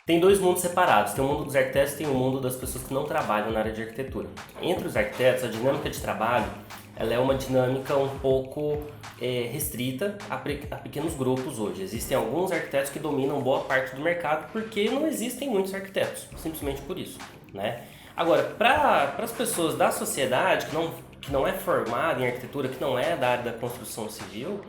Tem dois mundos separados, tem o mundo dos arquitetos e tem o mundo das pessoas que não trabalham na área de arquitetura. Entre os arquitetos, a dinâmica de trabalho ela é uma dinâmica um pouco restrita a pequenos grupos hoje. Existem alguns arquitetos que dominam boa parte do mercado porque não existem muitos arquitetos, simplesmente por isso, né? Agora, para as pessoas da sociedade que não é formada em arquitetura, que não é da área da construção civil,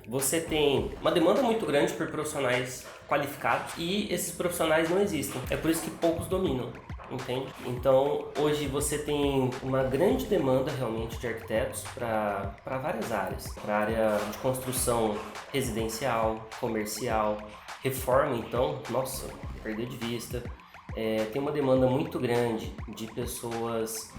você tem uma demanda muito grande por profissionais qualificados e esses profissionais não existem. É por isso que poucos dominam, entende? Então, hoje você tem uma grande demanda realmente de arquitetos para várias áreas. Para a área de construção residencial, comercial, reforma, então, nossa, perder de vista. Tem uma demanda muito grande de pessoas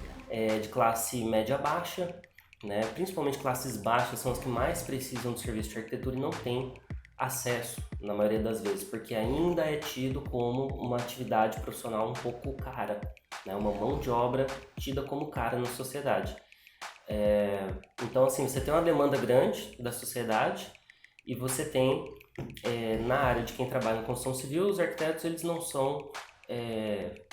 de classe média-baixa, né? Principalmente classes baixas são as que mais precisam do serviço de arquitetura e não têm acesso, na maioria das vezes, porque ainda é tido como uma atividade profissional um pouco cara, né? Uma mão de obra tida como cara na sociedade. Então, assim, você tem uma demanda grande da sociedade e você tem, na área de quem trabalha em construção civil, os arquitetos eles não são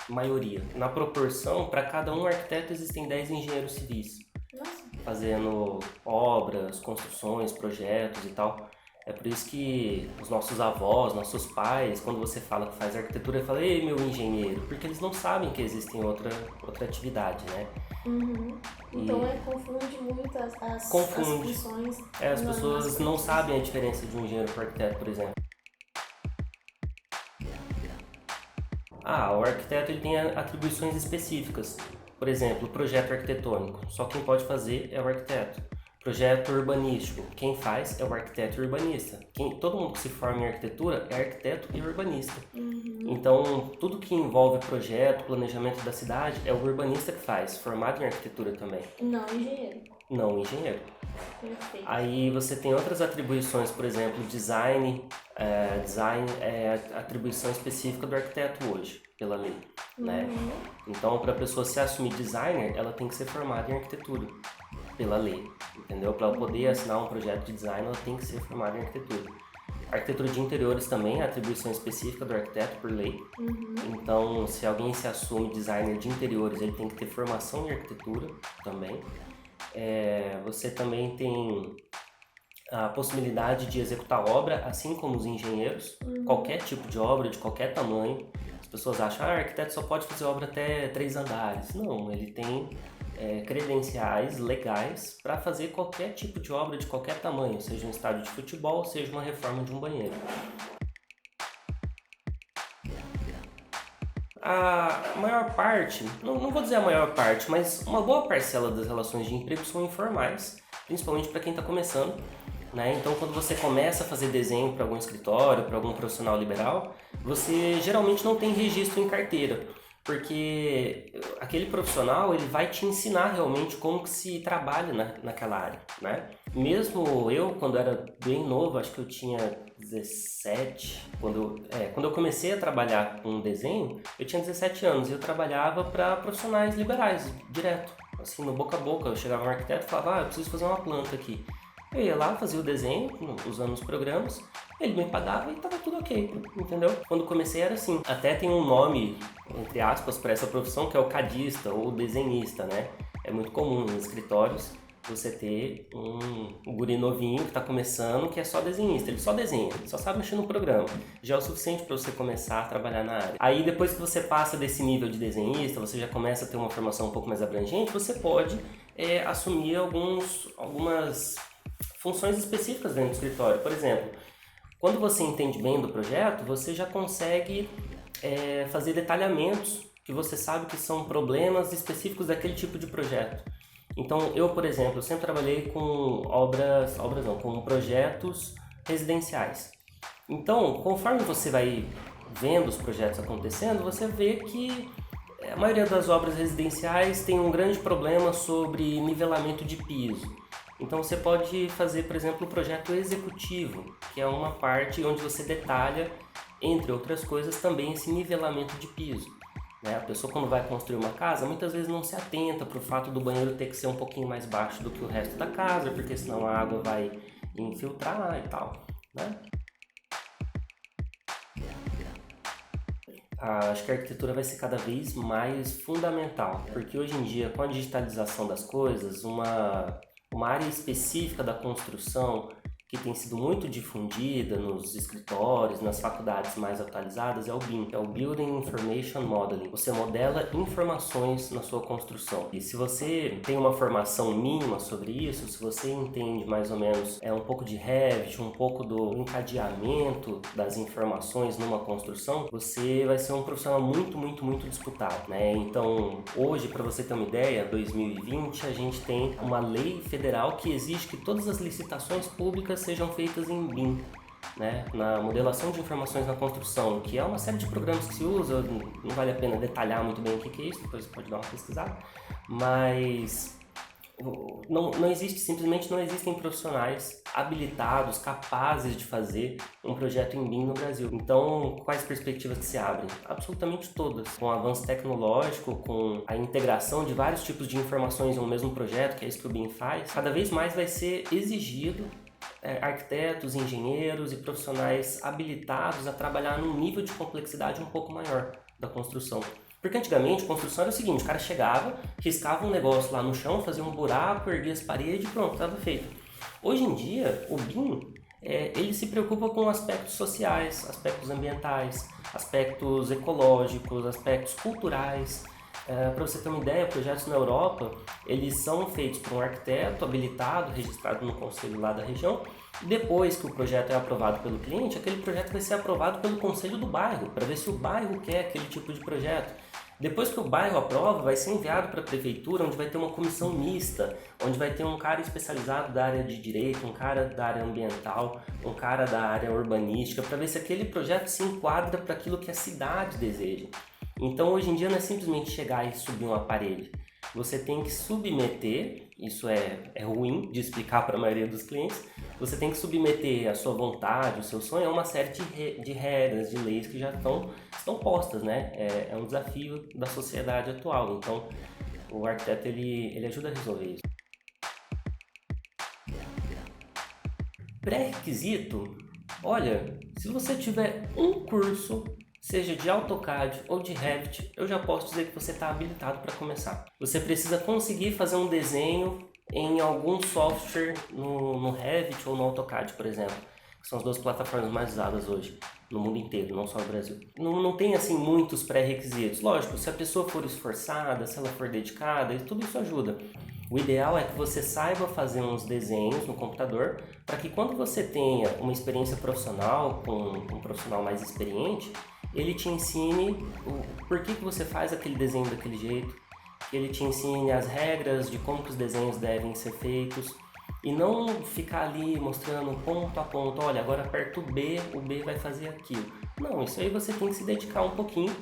maioria. Na proporção, para cada um arquiteto existem 10 engenheiros civis. Nossa. Fazendo obras, construções, projetos e tal. É por isso que os nossos avós, nossos pais, quando você fala que faz arquitetura, falam, ei, meu engenheiro, porque eles não sabem que existe outra atividade, né? Uhum. Então confunde muito as funções. As pessoas não sabem a diferença de um engenheiro para arquiteto, por exemplo. O arquiteto ele tem atribuições específicas. Por exemplo, projeto arquitetônico, só quem pode fazer é o arquiteto. Projeto urbanístico, quem faz é o arquiteto e urbanista. Todo mundo que se forma em arquitetura é arquiteto e urbanista. Uhum. Então, tudo que envolve projeto, planejamento da cidade, é o urbanista que faz, formado em arquitetura também. Não engenheiro. Não engenheiro. Perfeito. Aí você tem outras atribuições, por exemplo, design. Design é atribuição específica do arquiteto hoje, pela lei, né? Então, para a pessoa se assumir designer, ela tem que ser formada em arquitetura, pela lei, entendeu? Para ela poder assinar um projeto de design, ela tem que ser formada em arquitetura. Arquitetura de interiores também é atribuição específica do arquiteto por lei. Então, se alguém se assume designer de interiores, ele tem que ter formação em arquitetura também. Você também tem a possibilidade de executar obra, assim como os engenheiros, qualquer tipo de obra, de qualquer tamanho. As pessoas acham que o arquiteto só pode fazer obra até 3 andares. Não, ele tem credenciais legais para fazer qualquer tipo de obra de qualquer tamanho, seja um estádio de futebol, seja uma reforma de um banheiro. A maior parte, não vou dizer a maior parte, mas uma boa parcela das relações de emprego são informais, principalmente para quem está começando, né? Então, quando você começa a fazer desenho para algum escritório, para algum profissional liberal, você geralmente não tem registro em carteira, porque aquele profissional ele vai te ensinar realmente como que se trabalha naquela área, né? Mesmo eu, quando era bem novo, acho que eu tinha 17, quando eu comecei a trabalhar com desenho, eu tinha 17 anos e eu trabalhava para profissionais liberais, direto, assim, no boca a boca. Eu chegava no arquiteto e falava, eu preciso fazer uma planta aqui. Eu ia lá, fazia o desenho, usando os programas, ele me pagava e tava tudo ok, entendeu? Quando comecei era assim. Até tem um nome, entre aspas, para essa profissão, que é o cadista ou desenhista, né? É muito comum nos escritórios você ter um guri novinho que tá começando, que é só desenhista. Ele só desenha, ele só sabe mexer no programa. Já é o suficiente para você começar a trabalhar na área. Aí depois que você passa desse nível de desenhista, você já começa a ter uma formação um pouco mais abrangente, você pode assumir algumas funções específicas dentro do escritório. Por exemplo, quando você entende bem do projeto, você já consegue fazer detalhamentos que você sabe que são problemas específicos daquele tipo de projeto. Então, eu, por exemplo, sempre trabalhei com com projetos residenciais. Então, conforme você vai vendo os projetos acontecendo, você vê que a maioria das obras residenciais tem um grande problema sobre nivelamento de piso. Então você pode fazer, por exemplo, o projeto executivo, que é uma parte onde você detalha, entre outras coisas, também esse nivelamento de piso. A pessoa, quando vai construir uma casa, muitas vezes não se atenta para o fato do banheiro ter que ser um pouquinho mais baixo do que o resto da casa, porque senão a água vai infiltrar e tal, né? Acho que a arquitetura vai ser cada vez mais fundamental, porque hoje em dia, com a digitalização das coisas, uma área específica da construção que tem sido muito difundida nos escritórios, nas faculdades mais atualizadas, é o BIM, é o Building Information Modeling. Você modela informações na sua construção. E se você tem uma formação mínima sobre isso, se você entende mais ou menos um pouco de Revit, um pouco do encadeamento das informações numa construção, você vai ser um profissional muito, muito, muito disputado, né? Então, hoje, para você ter uma ideia, 2020, a gente tem uma lei federal que exige que todas as licitações públicas sejam feitas em BIM, né? Na modelação de informações na construção, que é uma série de programas que se usa, não vale a pena detalhar muito bem o que é isso, depois você pode dar uma pesquisada, mas não existe, simplesmente não existem profissionais habilitados, capazes de fazer um projeto em BIM no Brasil. Então, quais perspectivas que se abrem? Absolutamente todas. Com o avanço tecnológico, com a integração de vários tipos de informações em um mesmo projeto, que é isso que o BIM faz, cada vez mais vai ser exigido arquitetos, engenheiros e profissionais habilitados a trabalhar num nível de complexidade um pouco maior da construção. Porque antigamente a construção era o seguinte, o cara chegava, riscava um negócio lá no chão, fazia um buraco, erguia as paredes e pronto, estava feito. Hoje em dia, o BIM, ele se preocupa com aspectos sociais, aspectos ambientais, aspectos ecológicos, aspectos culturais. Para você ter uma ideia, projetos na Europa, eles são feitos por um arquiteto habilitado, registrado no conselho lá da região. Depois que o projeto é aprovado pelo cliente, aquele projeto vai ser aprovado pelo conselho do bairro, para ver se o bairro quer aquele tipo de projeto. Depois que o bairro aprova, vai ser enviado para a prefeitura, onde vai ter uma comissão mista, onde vai ter um cara especializado da área de direito, um cara da área ambiental, um cara da área urbanística, para ver se aquele projeto se enquadra para aquilo que a cidade deseja. Então, hoje em dia, não é simplesmente chegar e subir um aparelho. Você tem que submeter, isso é ruim de explicar para a maioria dos clientes, você tem que submeter a sua vontade, o seu sonho a uma série de regras, de leis que já estão postas, né? É um desafio da sociedade atual. Então, o arquiteto ele ajuda a resolver isso. Pré-requisito? Olha, se você tiver um curso, seja de AutoCAD ou de Revit, eu já posso dizer que você está habilitado para começar. Você precisa conseguir fazer um desenho em algum software no Revit ou no AutoCAD, por exemplo, que são as duas plataformas mais usadas hoje no mundo inteiro, não só no Brasil. Não tem assim muitos pré-requisitos. Lógico, se a pessoa for esforçada, se ela for dedicada, tudo isso ajuda. O ideal é que você saiba fazer uns desenhos no computador para que quando você tenha uma experiência profissional com um profissional mais experiente, ele te ensine o porquê que você faz aquele desenho daquele jeito, que ele te ensine as regras de como que os desenhos devem ser feitos e não ficar ali mostrando ponto a ponto, olha, agora aperta o B vai fazer aquilo. Não, isso aí você tem que se dedicar um pouquinho.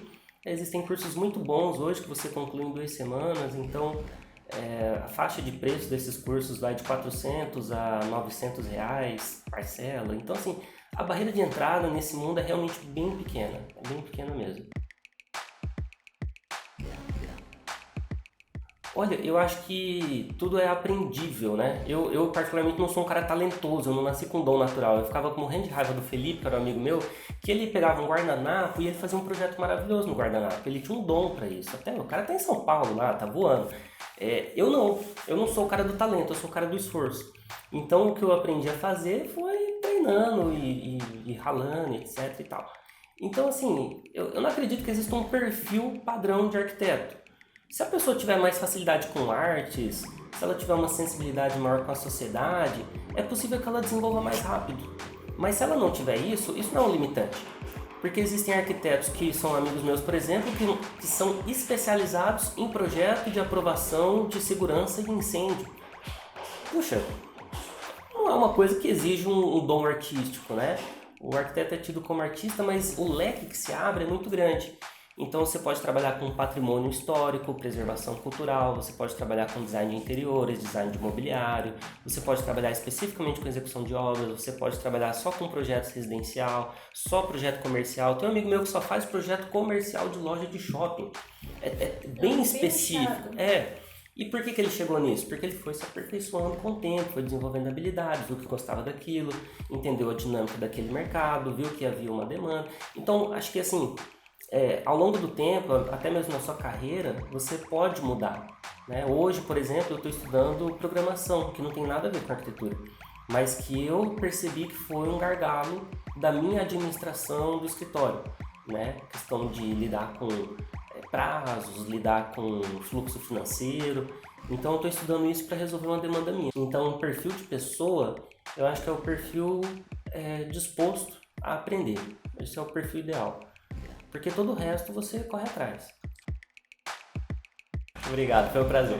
Existem cursos muito bons hoje que você conclui em 2 semanas, então a faixa de preço desses cursos vai de R$400 a R$900, parcela. Então assim, a barreira de entrada nesse mundo é realmente bem pequena mesmo. Olha, eu acho que tudo é aprendível, né? Eu particularmente não sou um cara talentoso, eu não nasci com dom natural. Eu ficava morrendo de raiva do Felipe, que era um amigo meu, que ele pegava um guardanapo e ele fazia um projeto maravilhoso no guardanapo. Ele tinha um dom pra isso. Até o cara tá em São Paulo lá, tá voando. Eu não sou o cara do talento, eu sou o cara do esforço. Então o que eu aprendi a fazer foi treinando e ralando, etc e tal. Então assim, eu não acredito que exista um perfil padrão de arquiteto. Se a pessoa tiver mais facilidade com artes, se ela tiver uma sensibilidade maior com a sociedade, é possível que ela desenvolva mais rápido. Mas se ela não tiver isso não é um limitante. Porque existem arquitetos que são amigos meus, por exemplo, que são especializados em projeto de aprovação de segurança e incêndio. Puxa, não é uma coisa que exige um dom artístico, né? O arquiteto é tido como artista, mas o leque que se abre é muito grande. Então você pode trabalhar com patrimônio histórico, preservação cultural, você pode trabalhar com design de interiores, design de mobiliário, você pode trabalhar especificamente com execução de obras, você pode trabalhar só com projetos residencial, só projeto comercial. Tem um amigo meu que só faz projeto comercial de loja de shopping. É bem específico. E por que ele chegou nisso? Porque ele foi se aperfeiçoando com o tempo, foi desenvolvendo habilidades, viu que gostava daquilo, entendeu a dinâmica daquele mercado, viu que havia uma demanda. Então, acho que assim, ao longo do tempo, até mesmo na sua carreira, você pode mudar. Né? Hoje, por exemplo, eu estou estudando programação, que não tem nada a ver com arquitetura, mas que eu percebi que foi um gargalo da minha administração do escritório. Né? A questão de lidar com prazos, lidar com fluxo financeiro. Então eu estou estudando isso para resolver uma demanda minha. Então o perfil de pessoa, eu acho que é o perfil disposto a aprender. Esse é o perfil ideal. Porque todo o resto você corre atrás. Obrigado, foi um prazer.